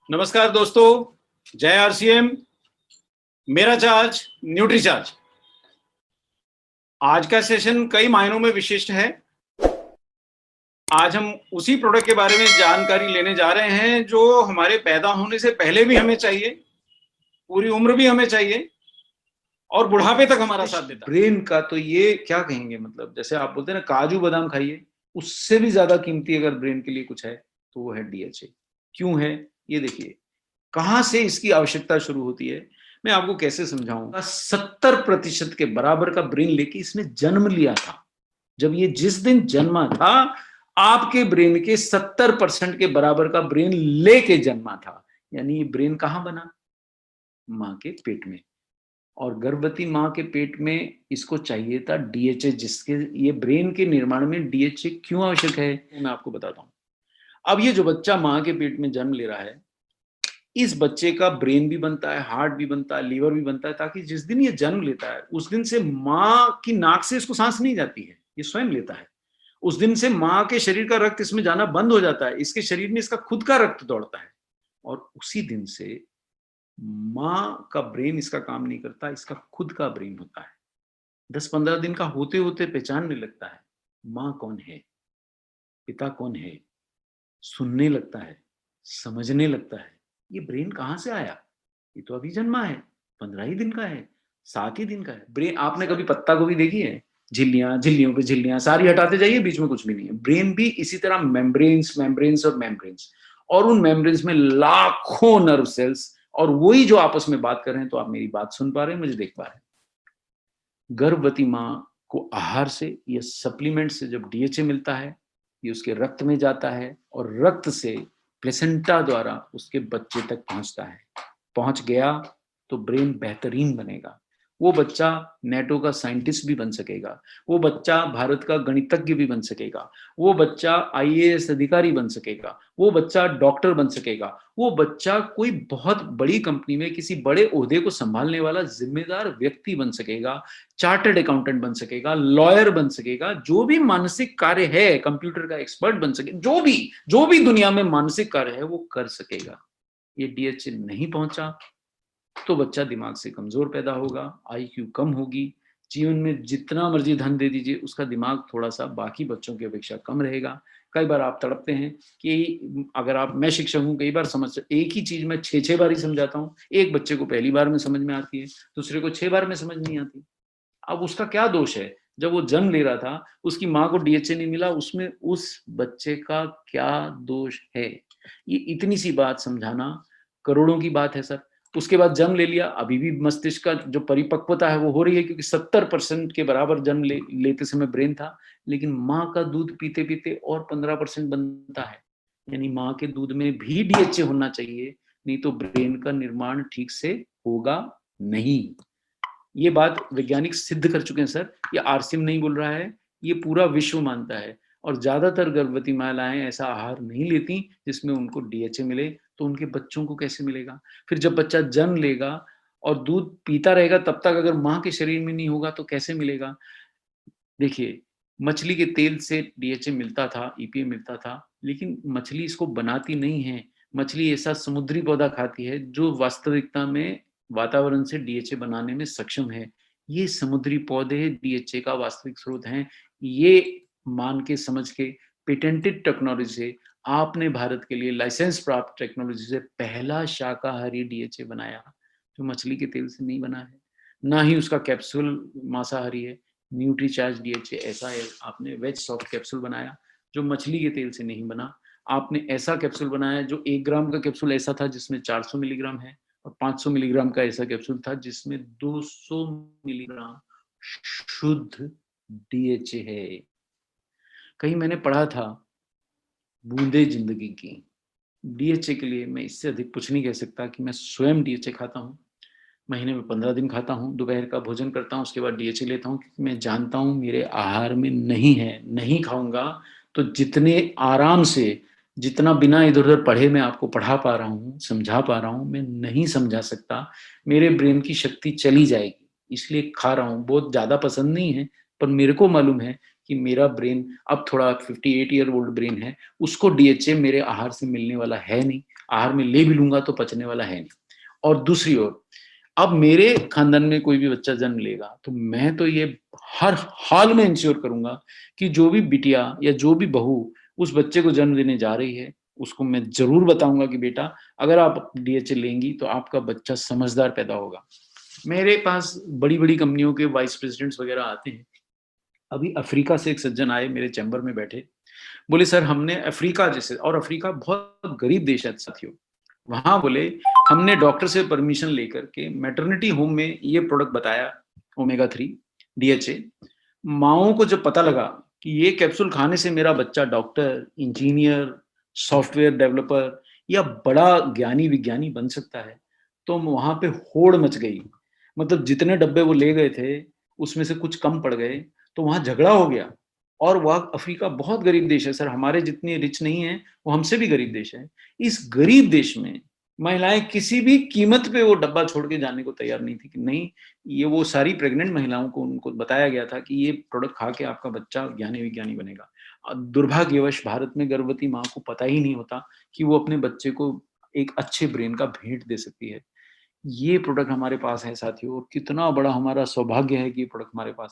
नमस्कार दोस्तों, जय आरसीएम। मेरा चार्ज न्यूट्री चार्ज। आज का सेशन कई मायनों में विशिष्ट है। आज हम उसी प्रोडक्ट के बारे में जानकारी लेने जा रहे हैं जो हमारे पैदा होने से पहले भी हमें चाहिए, पूरी उम्र भी हमें चाहिए और बुढ़ापे तक हमारा साथ देता है। ब्रेन का तो ये क्या कहेंगे, मतलब जैसे आप बोलते हैं ना काजू बादाम खाइए, उससे भी ज्यादा कीमती अगर ब्रेन के लिए कुछ है तो वो है डीएचए। क्यों है ये देखिए, कहां से इसकी आवश्यकता शुरू होती है मैं आपको कैसे समझाऊंगा। 70% के बराबर का ब्रेन लेके इसने जन्म लिया था। जब ये जिस दिन जन्मा था आपके ब्रेन के 70% के बराबर का ब्रेन लेके जन्मा था। यानी ये ब्रेन कहां बना? मां के पेट में। और गर्भवती मां के पेट में इसको चाहिए था डीएचए, जिसके ये ब्रेन के निर्माण में डीएचए क्यों आवश्यक है मैं आपको बताता हूं। अब ये जो बच्चा मां के पेट में जन्म ले रहा है, इस बच्चे का ब्रेन भी बनता है, हार्ट भी बनता है, लीवर भी बनता है, ताकि जिस दिन ये जन्म लेता है उस दिन से मां की नाक से इसको सांस नहीं जाती है, ये स्वयं लेता है। उस दिन से मां के शरीर का रक्त इसमें जाना बंद हो जाता है, इसके शरीर में इसका खुद का रक्त दौड़ता है। और उसी दिन से मां का ब्रेन इसका काम नहीं करता, इसका खुद का ब्रेन होता है। 10-15 दिन का होते होते पहचानने लगता है मां कौन है, पिता कौन है, सुनने लगता है, समझने लगता है। ये ब्रेन कहां से आया? ये तो अभी जन्मा है, 15 ही दिन का है, 7 ही दिन का है। ब्रेन, आपने कभी पत्ता गोभी देखी है? झिल्लियां, झिल्लियों पे झिल्लियां सारी हटाते जाइए, बीच में कुछ भी नहीं है। ब्रेन भी इसी तरह मेम्ब्रेन्स मेम्ब्रेन्स और मेम्ब्रेन्स, और उन मेम्ब्रेन्स में लाखों नर्व सेल्स, और वही जो आपस में बात कर रहे हैं। तो आप मेरी बात सुन पा रहे हैं, मुझे देख पा रहे हैं। गर्भवती मां को आहार से या सप्लीमेंट से जब डीएचए मिलता है, ये उसके रक्त में जाता है और रक्त से प्लेसेंटा द्वारा उसके बच्चे तक पहुंचता है। पहुंच गया तो ब्रेन बेहतरीन बनेगा। वो बच्चा नेटो का साइंटिस्ट भी बन सकेगा, वो बच्चा भारत का गणितज्ञ भी बन सकेगा, वो बच्चा आईएएस अधिकारी बन सकेगा, वो बच्चा डॉक्टर बन सकेगा, वो बच्चा कोई बहुत बड़ी कंपनी में किसी बड़े ओहदे को संभालने वाला जिम्मेदार व्यक्ति बन सकेगा, चार्टर्ड अकाउंटेंट बन सकेगा, लॉयर बन सकेगा, जो भी मानसिक कार्य है, कंप्यूटर का एक्सपर्ट बन सके, जो भी दुनिया में मानसिक कार्य है वो कर सकेगा। ये डीएचए नहीं पहुंचा तो बच्चा दिमाग से कमजोर पैदा होगा, आईक्यू कम होगी, जीवन में जितना मर्जी धन दे दीजिए उसका दिमाग थोड़ा सा बाकी बच्चों की अपेक्षा कम रहेगा। कई बार आप तड़पते हैं कि अगर आप, मैं शिक्षक हूँ, कई बार समझ, एक ही चीज मैं 6 बार ही समझाता हूँ। एक बच्चे को पहली बार में समझ में आती है, दूसरे को 6 बार में समझ नहीं आती। अब उसका क्या दोष है? जब वो जन्म ले रहा था उसकी माँ को डीएचए नहीं मिला, उसमें उस बच्चे का क्या दोष है? ये इतनी सी बात समझाना करोड़ों की बात है सर। उसके बाद जन्म ले लिया, अभी भी मस्तिष्क का जो परिपक्वता है वो हो रही है, क्योंकि 70% के बराबर जन्म लेते समय ब्रेन था। लेकिन माँ का दूध पीते पीते और 15% बनता है, यानी माँ के दूध में भी डीएचए होना चाहिए, नहीं तो ब्रेन का निर्माण ठीक से होगा नहीं। ये बात वैज्ञानिक सिद्ध कर चुके हैं सर, ये आरसीएम नहीं बोल रहा है, ये पूरा विश्व मानता है। और ज्यादातर गर्भवती महिलाएं ऐसा आहार नहीं लेती जिसमें उनको डीएचए मिले, तो उनके बच्चों को कैसे मिलेगा? फिर जब बच्चा जन्म लेगा और दूध पीता रहेगा तब तक अगर माँ के शरीर में नहीं होगा तो कैसे मिलेगा? देखिए, मछली के तेल से डीएचए मिलता था, ईपीए मिलता था, लेकिन मछली इसको बनाती नहीं है। मछली ऐसा समुद्री पौधा खाती है जो वास्तविकता में वातावरण से डीएचए बनाने में सक्षम है। ये समुद्री पौधे डीएचए का वास्तविक स्रोत हैं। ये मान के समझ के पेटेंटेड टेक्नोलॉजी से आपने भारत के लिए लाइसेंस प्राप्त टेक्नोलॉजी से पहला शाकाहारी डीएचए बनाया, जो मछली के तेल से नहीं बना है। ना ही उसका कैप्सूल मांसाहारी है। न्यूट्री चार्ज डीएचए ऐसा है, आपने वेज सॉफ्ट कैप्सूल बनाया जो मछली के तेल से नहीं बना। आपने ऐसा कैप्सूल बनाया जो 1 ग्राम का कैप्सूल ऐसा था जिसमें 400 मिलीग्राम है, और 500 मिलीग्राम का ऐसा कैप्सूल था जिसमें 200 मिलीग्राम शुद्ध डीएचए है। कहीं मैंने पढ़ा था, बूंदे जिंदगी की। डीएचए के लिए मैं इससे अधिक कुछ नहीं कह सकता कि मैं स्वयं डीएचए खाता हूँ। महीने में 15 दिन खाता हूँ, दोपहर का भोजन करता हूँ, उसके बाद डीएचए लेता हूँ, क्योंकि मैं जानता हूँ मेरे आहार में नहीं है। नहीं खाऊंगा तो जितने आराम से, जितना बिना इधर उधर पढ़े मैं आपको पढ़ा पा रहा हूँ, समझा पा रहा हूँ, मैं नहीं समझा सकता। मेरे ब्रेन की शक्ति चली जाएगी, इसलिए खा रहा हूँ। बहुत ज़्यादा पसंद नहीं है, पर मेरे को मालूम है कि मेरा ब्रेन अब थोड़ा 58 ईयर ओल्ड ब्रेन है, उसको डीएचए मेरे आहार से मिलने वाला है नहीं। आहार में ले भी लूंगा तो पचने वाला है नहीं। और दूसरी ओर, अब मेरे खानदान में कोई भी बच्चा जन्म लेगा तो मैं तो ये हर हाल में इंश्योर करूंगा कि जो भी बिटिया या जो भी बहू उस बच्चे को जन्म देने जा रही है, उसको मैं जरूर बताऊंगा कि बेटा, अगर आप डीएचए लेंगी तो आपका बच्चा समझदार पैदा होगा। मेरे पास बड़ी बड़ी कंपनियों के वाइस प्रेसिडेंट्स वगैरह आते हैं। अभी अफ्रीका से एक सज्जन आए मेरे चैम्बर में बैठे, बोले सर हमने अफ्रीका जैसे, और अफ्रीका बहुत गरीब देश है साथियों, वहां बोले हमने डॉक्टर से परमिशन लेकर के मैटरनिटी होम में ये प्रोडक्ट बताया, ओमेगा 3 डीएचए। माओ को जब पता लगा कि ये कैप्सूल खाने से मेरा बच्चा डॉक्टर, इंजीनियर, सॉफ्टवेयर डेवलपर या बड़ा ज्ञानी विज्ञानी बन सकता है, तो वहां पे होड़ मच गई। मतलब जितने डब्बे वो ले गए थे उसमें से कुछ कम पड़ गए, तो वहां झगड़ा हो गया। और वह अफ्रीका बहुत गरीब देश है सर, हमारे जितने रिच नहीं है, वो हमसे भी गरीब देश है। इस गरीब देश में महिलाएं किसी भी कीमत पे वो डब्बा छोड़ के जाने को तैयार नहीं थी कि नहीं, ये वो सारी प्रेग्नेंट महिलाओं को उनको बताया गया था कि ये प्रोडक्ट खा के आपका बच्चा ज्ञानी विज्ञानी बनेगा। दुर्भाग्यवश भारत में गर्भवती माँ को पता ही नहीं होता कि वो अपने बच्चे को एक अच्छे ब्रेन का भेंट दे सकती है। ये प्रोडक्ट हमारे पास है साथियों, और कितना बड़ा हमारा सौभाग्य है कि ये प्रोडक्ट हमारे पास